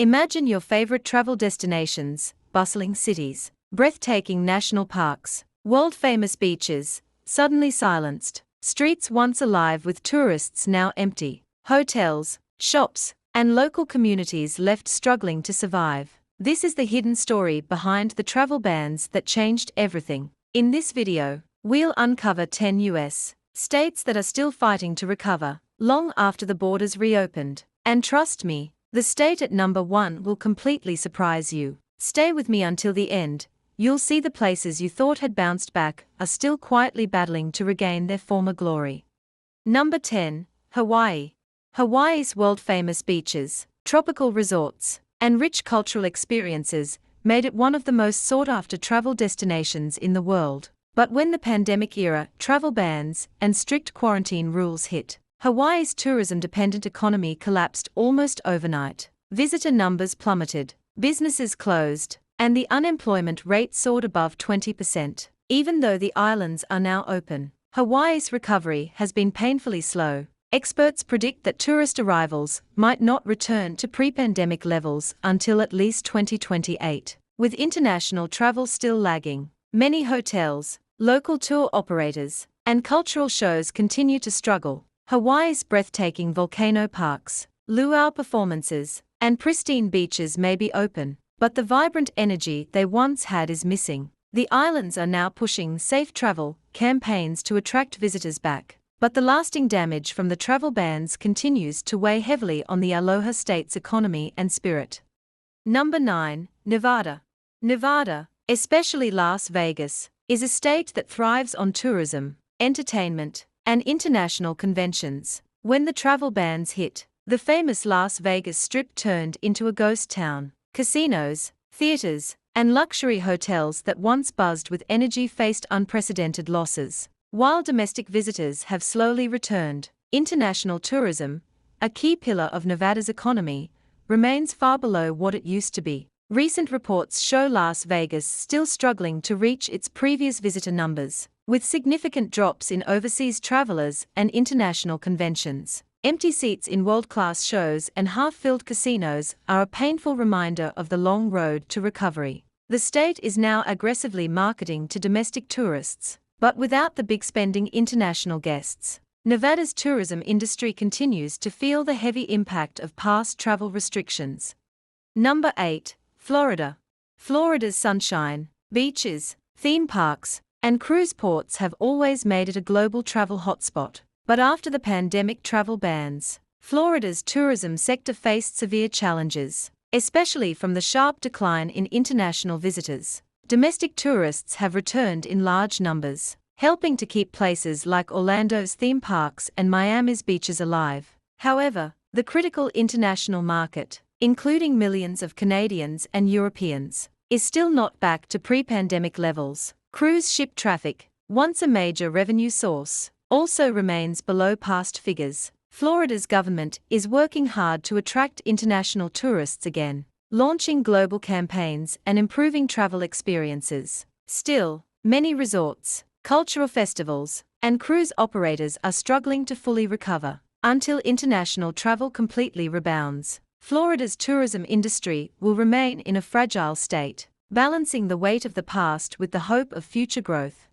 Imagine your favorite travel destinations, bustling cities, breathtaking national parks, world-famous beaches, suddenly silenced, streets once alive with tourists now empty, hotels, shops, and local communities left struggling to survive. This is the hidden story behind the travel bans that changed everything. In this video, we'll uncover 10 US states that are still fighting to recover, long after the borders reopened. And trust me, the state at number 1 will completely surprise you. Stay with me until the end. You'll see the places you thought had bounced back are still quietly battling to regain their former glory. Number 10. Hawaii. Hawaii's world-famous beaches, tropical resorts, and rich cultural experiences made it one of the most sought-after travel destinations in the world. But when the pandemic-era travel bans and strict quarantine rules hit, Hawaii's tourism-dependent economy collapsed almost overnight. Visitor numbers plummeted, businesses closed, and the unemployment rate soared above 20%. Even though the islands are now open, Hawaii's recovery has been painfully slow. Experts predict that tourist arrivals might not return to pre-pandemic levels until at least 2028, with international travel still lagging. Many hotels, local tour operators, and cultural shows continue to struggle. Hawaii's breathtaking volcano parks, luau performances, and pristine beaches may be open, but the vibrant energy they once had is missing. The islands are now pushing safe travel campaigns to attract visitors back, but the lasting damage from the travel bans continues to weigh heavily on the Aloha State's economy and spirit. Number 9. Nevada. Nevada, especially Las Vegas, is a state that thrives on tourism, entertainment, and international conventions. When the travel bans hit, the famous Las Vegas Strip turned into a ghost town. Casinos, theaters, and luxury hotels that once buzzed with energy faced unprecedented losses. While domestic visitors have slowly returned, international tourism, a key pillar of Nevada's economy, remains far below what it used to be. Recent reports show Las Vegas still struggling to reach its previous visitor numbers, with significant drops in overseas travelers and international conventions. Empty seats in world-class shows and half-filled casinos are a painful reminder of the long road to recovery. The state is now aggressively marketing to domestic tourists, but without the big-spending international guests. Nevada's tourism industry continues to feel the heavy impact of past travel restrictions. Number 8. Florida. Florida's sunshine, beaches, theme parks, and cruise ports have always made it a global travel hotspot. But after the pandemic travel bans, Florida's tourism sector faced severe challenges, especially from the sharp decline in international visitors. Domestic tourists have returned in large numbers, helping to keep places like Orlando's theme parks and Miami's beaches alive. However, the critical international market, including millions of Canadians and Europeans, is still not back to pre-pandemic levels. Cruise ship traffic, once a major revenue source, also remains below past figures. Florida's government is working hard to attract international tourists again, launching global campaigns and improving travel experiences. Still, many resorts, cultural festivals, and cruise operators are struggling to fully recover. Until international travel completely rebounds, Florida's tourism industry will remain in a fragile state, balancing the weight of the past with the hope of future growth.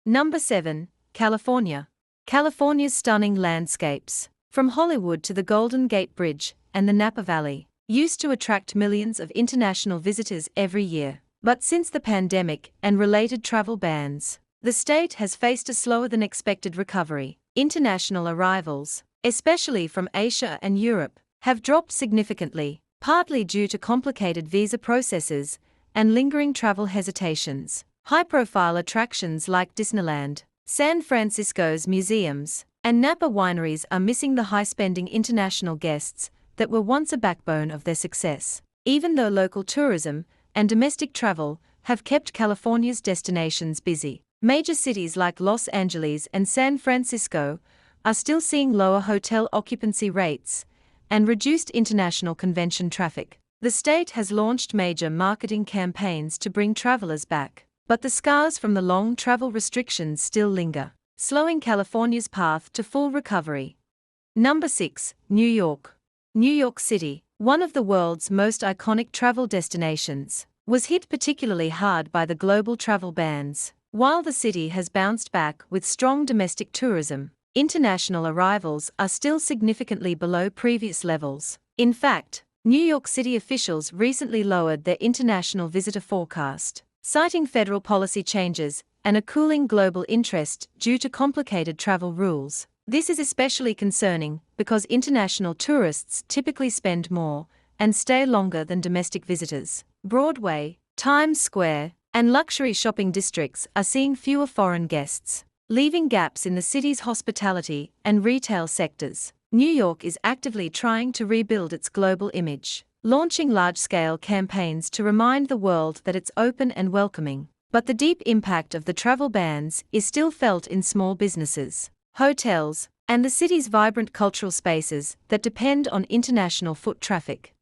Number 7. California. California's stunning landscapes, from Hollywood to the Golden Gate Bridge and the Napa Valley, used to attract millions of international visitors every year. But since the pandemic and related travel bans, the state has faced a slower-than-expected recovery. International arrivals, especially from Asia and Europe, have dropped significantly, partly due to complicated visa processes and lingering travel hesitations. High-profile attractions like Disneyland, San Francisco's museums, and Napa wineries are missing the high-spending international guests that were once a backbone of their success. Even though local tourism and domestic travel have kept California's destinations busy, major cities like Los Angeles and San Francisco are still seeing lower hotel occupancy rates and reduced international convention traffic. The state has launched major marketing campaigns to bring travelers back, but the scars from the long travel restrictions still linger, slowing California's path to full recovery. Number 6. New York. New York City, one of the world's most iconic travel destinations, was hit particularly hard by the global travel bans. While the city has bounced back with strong domestic tourism, international arrivals are still significantly below previous levels. In fact, New York City officials recently lowered their international visitor forecast, citing federal policy changes and a cooling global interest due to complicated travel rules. This is especially concerning because international tourists typically spend more and stay longer than domestic visitors. Broadway, Times Square, and luxury shopping districts are seeing fewer foreign guests, leaving gaps in the city's hospitality and retail sectors. New York is actively trying to rebuild its global image, launching large-scale campaigns to remind the world that it's open and welcoming. But the deep impact of the travel bans is still felt in small businesses, hotels, and the city's vibrant cultural spaces that depend on international foot traffic.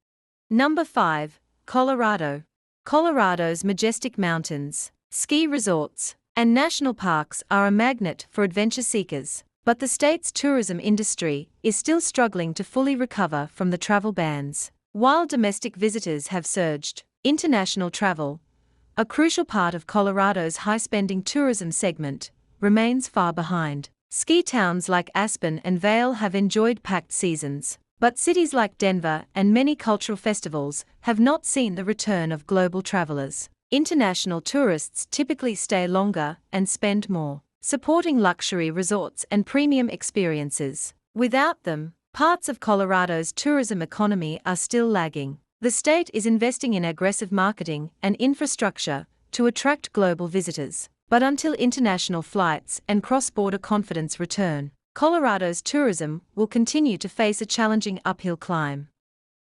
Number 5. Colorado. Colorado's majestic mountains, ski resorts, and national parks are a magnet for adventure seekers. But the state's tourism industry is still struggling to fully recover from the travel bans. While domestic visitors have surged, international travel, a crucial part of Colorado's high-spending tourism segment, remains far behind. Ski towns like Aspen and Vail have enjoyed packed seasons, but cities like Denver and many cultural festivals have not seen the return of global travelers. International tourists typically stay longer and spend more, supporting luxury resorts and premium experiences. Without them, parts of Colorado's tourism economy are still lagging. The state is investing in aggressive marketing and infrastructure to attract global visitors. But until international flights and cross-border confidence return, Colorado's tourism will continue to face a challenging uphill climb.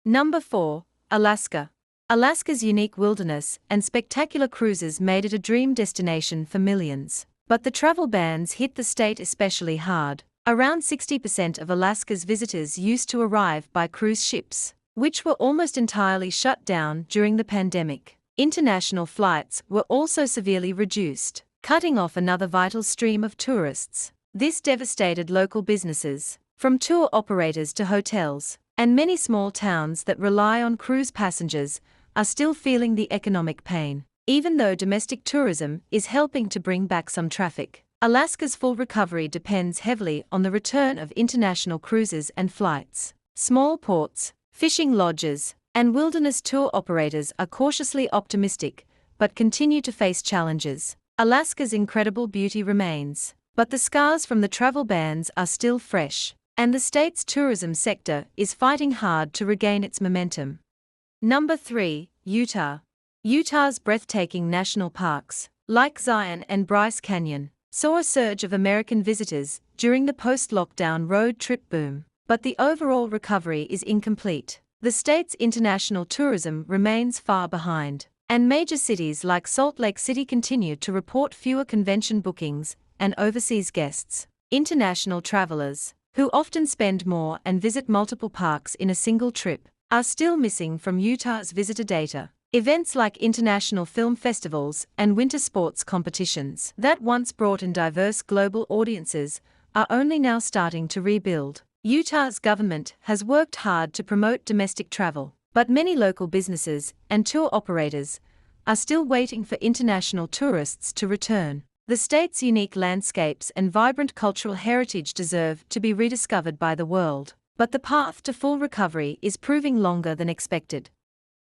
Number 4. Alaska. Alaska's unique wilderness and spectacular cruises made it a dream destination for millions. But the travel bans hit the state especially hard. Around 60% of Alaska's visitors used to arrive by cruise ships, which were almost entirely shut down during the pandemic. International flights were also severely reduced, cutting off another vital stream of tourists. This devastated local businesses, from tour operators to hotels, and many small towns that rely on cruise passengers are still feeling the economic pain. Even though domestic tourism is helping to bring back some traffic, Alaska's full recovery depends heavily on the return of international cruises and flights. Small ports, fishing lodges, and wilderness tour operators are cautiously optimistic, but continue to face challenges. Alaska's incredible beauty remains, but the scars from the travel bans are still fresh, and the state's tourism sector is fighting hard to regain its momentum. Number 3. Utah. Utah's breathtaking national parks, like Zion and Bryce Canyon, saw a surge of American visitors during the post-lockdown road trip boom. But the overall recovery is incomplete. The state's international tourism remains far behind, and major cities like Salt Lake City continue to report fewer convention bookings and overseas guests. International travelers, who often spend more and visit multiple parks in a single trip, are still missing from Utah's visitor data. Events like international film festivals and winter sports competitions that once brought in diverse global audiences are only now starting to rebuild. Utah's government has worked hard to promote domestic travel, but many local businesses and tour operators are still waiting for international tourists to return. The state's unique landscapes and vibrant cultural heritage deserve to be rediscovered by the world, but the path to full recovery is proving longer than expected.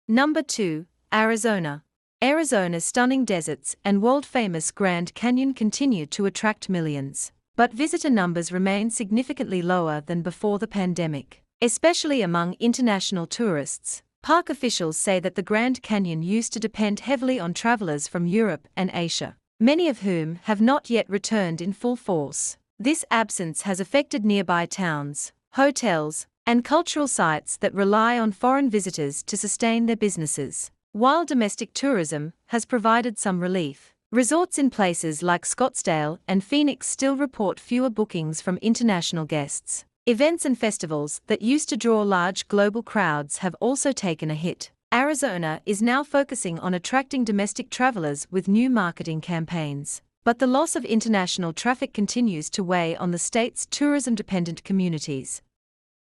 Number 2. Arizona. Arizona's stunning deserts and world-famous Grand Canyon continue to attract millions, but visitor numbers remain significantly lower than before the pandemic, especially among international tourists. Park officials say that the Grand Canyon used to depend heavily on travelers from Europe and Asia, many of whom have not yet returned in full force. This absence has affected nearby towns, hotels, and cultural sites that rely on foreign visitors to sustain their businesses. While domestic tourism has provided some relief, resorts in places like Scottsdale and Phoenix still report fewer bookings from international guests. Events and festivals that used to draw large global crowds have also taken a hit. Arizona is now focusing on attracting domestic travelers with new marketing campaigns, but the loss of international traffic continues to weigh on the state's tourism-dependent communities.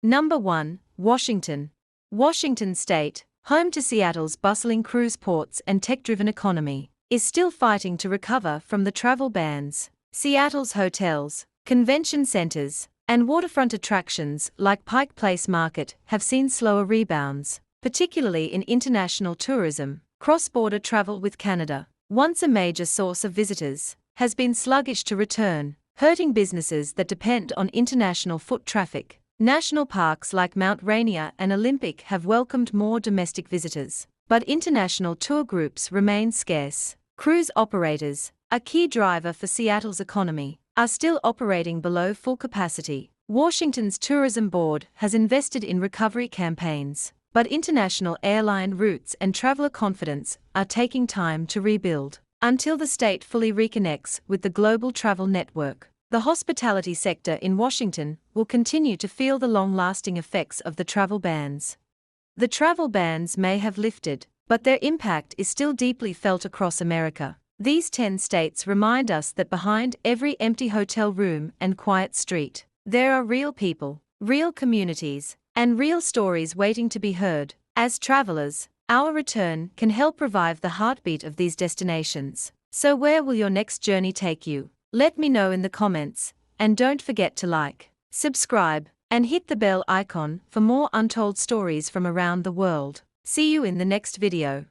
Number 1. Washington. Washington State, home to Seattle's bustling cruise ports and tech-driven economy, is still fighting to recover from the travel bans. Seattle's hotels, convention centers, and waterfront attractions like Pike Place Market have seen slower rebounds, particularly in international tourism. Cross-border travel with Canada, once a major source of visitors, has been sluggish to return, hurting businesses that depend on international foot traffic. National parks like Mount Rainier and Olympic have welcomed more domestic visitors, but international tour groups remain scarce. Cruise operators, a key driver for Seattle's economy, are still operating below full capacity. Washington's Tourism Board has invested in recovery campaigns, but international airline routes and traveler confidence are taking time to rebuild. Until the state fully reconnects with the global travel network, the hospitality sector in Washington will continue to feel the long-lasting effects of the travel bans. The travel bans may have lifted, but their impact is still deeply felt across America. These 10 states remind us that behind every empty hotel room and quiet street, there are real people, real communities, and real stories waiting to be heard. As travelers, our return can help revive the heartbeat of these destinations. So where will your next journey take you? Let me know in the comments, and don't forget to like, subscribe, and hit the bell icon for more untold stories from around the world. See you in the next video.